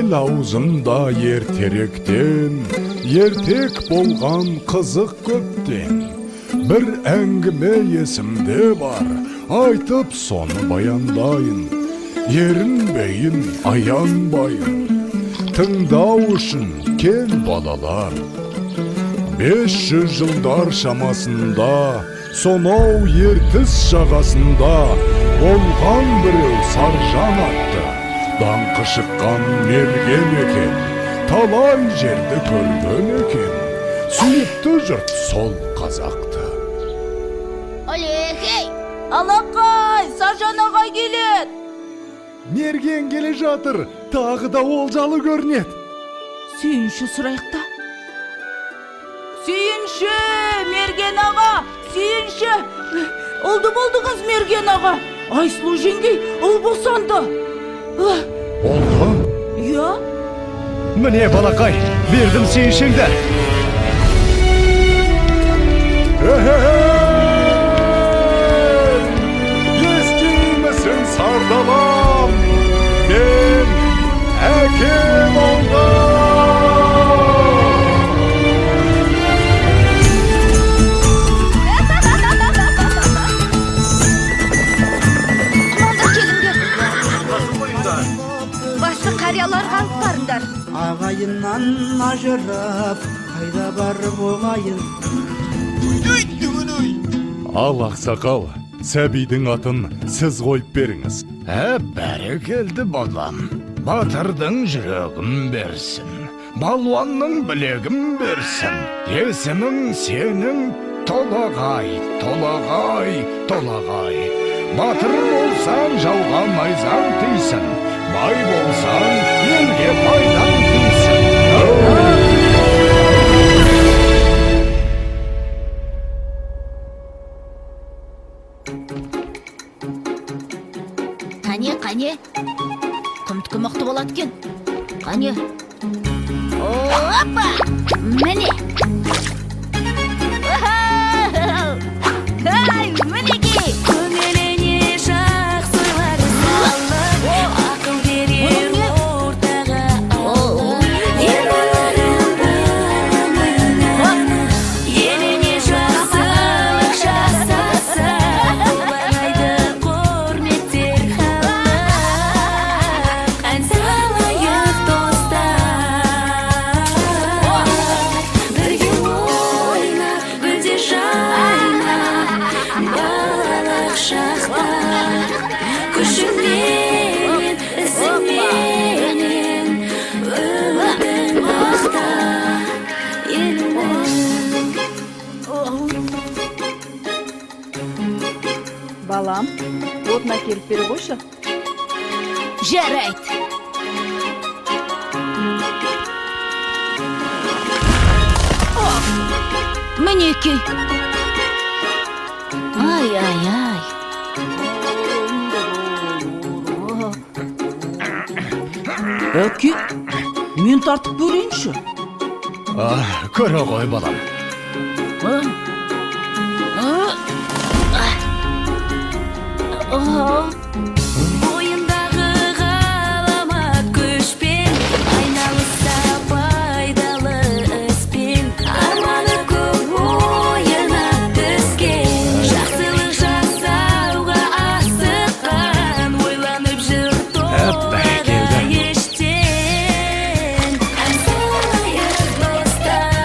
ел аузымда ертеректен, ертек болған қызық көптен. Бір әңгіме есімде бар, айтып соны баяндайын. Ерінбейін, аянбайын, тыңдау үшін кел балалар. 500 жылдар шамасында, сонау ертіс жағасында болған біреу Саржан атты. Даңқы шыққан мерген екен, талай жерді көрген екен. Сүйікті жұрт сол қазақты. Олекей! Алақай! Саржан ағай келеді! Мерген келе жатыр, тағы да олжалы көрінеді. Сүйінші сұрайықта. Сүйінші, Мерген аға! Сүйінші! Ұлды болдыңыз, Мерген аға! Айсұлу жеңгей, ұл босанды. Олды? Иә? Міне балақай, бердім сүйіншіңді. Естимісің сардалам, мен әкем олды. Қариялар қалып барыңдар. Ағайыннан ажырап, қайда барып оғайын. Ал ақсақал, сәбидің атын сіз қойып беріңіз. Бәрекелді балам. Батырдың жүрегін берсін, балуанның білегін берсін. Есімің сенің Толағай, Толағай, Толағай. Батыр болсаң жауға майзаң тейсін, бай болсаң елге пайдаң тейсін. Қане, құмтқы мықты болады кен. Қане. Опа! Міне! Ай, мінекей! Көңіліне жақсы ойлары салып, ақыл берер ортаға алып. Ерлерім білімін, еліне жақсылық жасаса, олайды құрметтер халық. Ән салайық достар, бірге ойнап, гүлде жайнап, балалық шақта күшіңменен, ізіңменен өмірдің мақта елінің. Балам, отына келіп бере қойшы. Жарайды. Мінекей. Ай. Әке, мен тартып көрейінші. Көре ғой балам. Бойындағы ғаламат күшпен, айналыса пайдалы іспен, арманы көп ойына түскен, жақсылық жасауға асыққан, ойланып жүр толғada ештен. Ән салайық достар,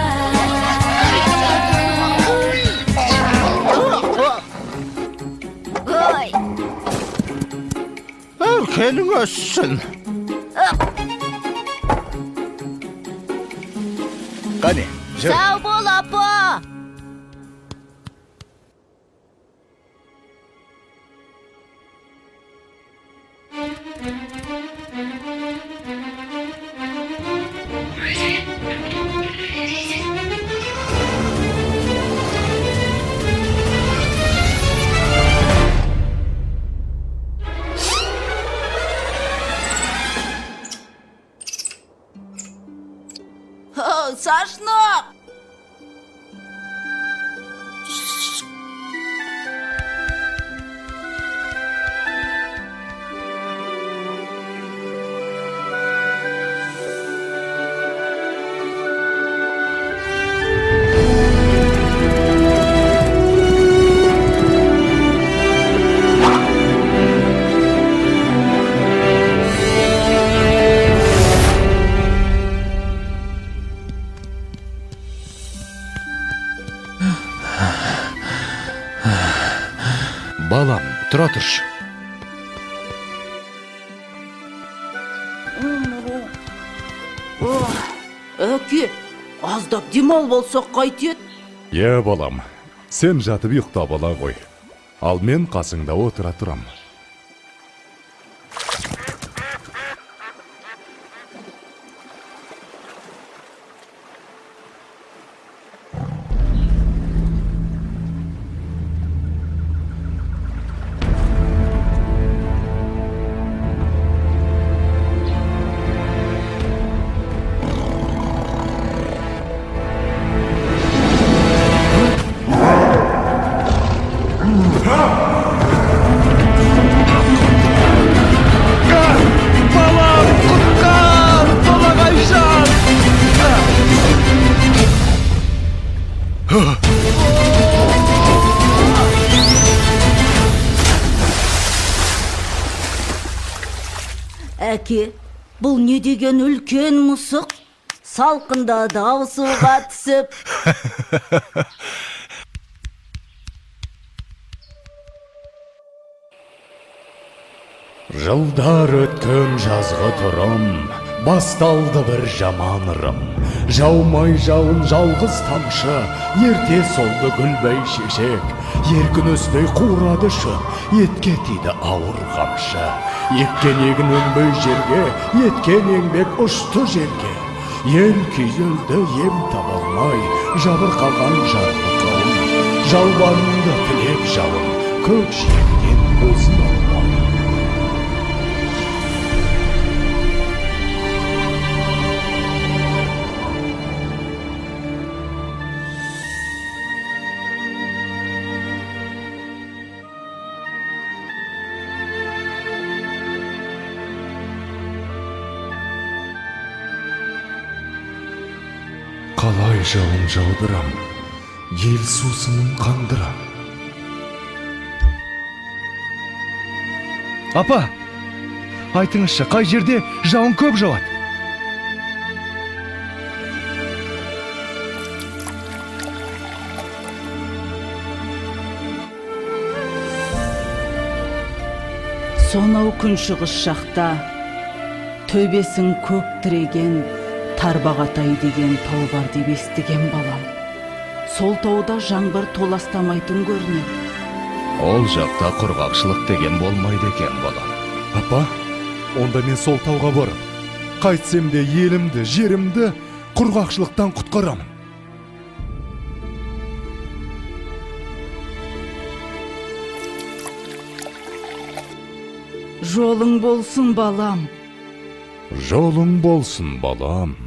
Өркенің өссін. Қане, жүр. Сау бол, апа. Сашнақ! балам, тұра тұршы. Әке, аздап демал болсақ қайтет? Балам, сен жатып ұйықтап ала ғой. Ал мен қасыңда отыра тұрам. Әке, бұл не деген үлкен мұсық? Салқында дауысуға түсіп. Жылдар өткен жазғы тұрым, басталды бір жаман ырым. Жаумай жауын жалғыз тамшы, ерте солды гүлбей шешек. Еркін өспей қурады шын, етке тиді ауыр қамшы. Еккен егін өнбей жерге, еткен еңбек ұшты жерге. Ел күйзелді, ем табалмай, жабырқаған жарлы қауым. Жалбарынды тілеп жалын, көк жиектен көзін алмай. Қалай жауын жаудырам, ел сусынын қандырам. Апа, айтыңызшы, қай жерде жауын көп жауады? Сонау күншығыс жақта төбесін көк тіреген Тарбағатай деген тау бар деп естіген балам. Сол тауда жаңбыр толастамайтын көрінеді. Ол жақта құрғақшылық деген болмайды екен, балам. Апа, онда мен сол тауға барып, қайтсем де елімді, жерімді құрғақшылықтан құтқарамын. Жолың болсын, балам. Жолың болсын, балам.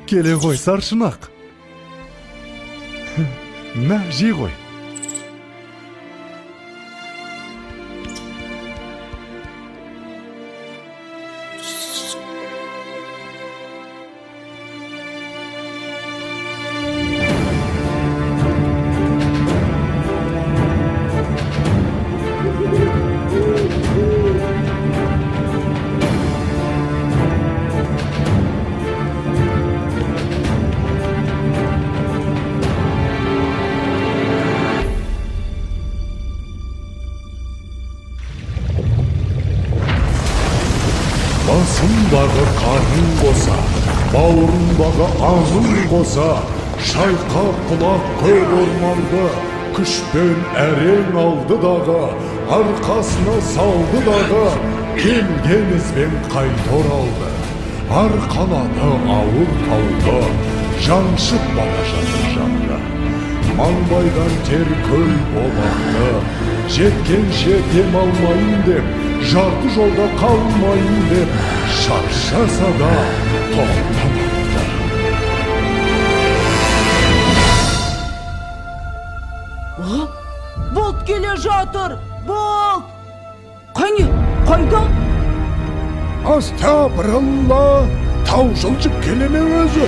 Келе ғой, саршынақ. Мә, жей ғой. Басындағы қарның қоса, бауырындағы аңын қоса, шайқап құлап көк орманды, күшпен әрең алды дағы, арқасына салды дағы, келген ізбен қайта оралды. Арқалады ауыр тауды, жаншып бара жатыр жанды. Маңбайдан тер көл болақты, жеткенше дем алмайын деп, жарты жолда қалмайын деп, шаршаса да тоқтамады. Болт келе жатыр! Болт! Қане, қайда? Астапыралла, тау жылжып келеме өзі.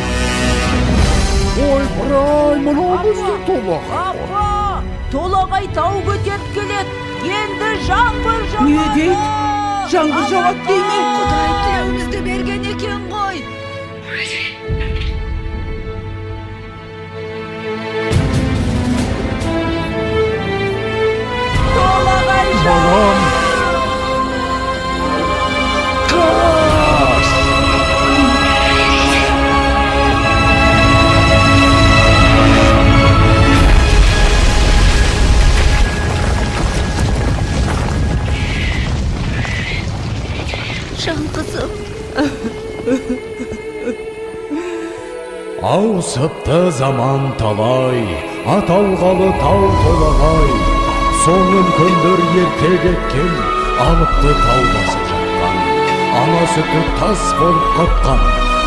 Ой, бұрай, мұнау бізді толағай. Апа, толағай тау көтеріп келеді. Енді жаңбыр жауады. Не дейді? жаңғы жауап дейме. Құдай тілеуімізді берген екен ғой. Толағай Балам! Қаш! Жан қызым. Ауысыпты заман талай, аталғалы тау толағай. Соңын көндір ерте кеткен, алыпты тау басып жатқан. Ана сүті тас болып қатқан,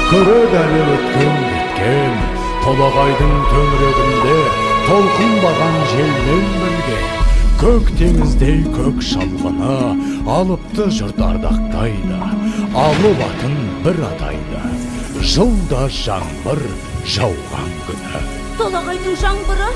көрек әлі өткен кеткен. Толағайдың төңірегінде толқынбаған желмен бірге. Көк теңіздей көк шалғыны алыпты жұрт ардақтайды. Алып атын бір атайды, жылда жаңбыр жауған күні. Толағайдың жаңбыры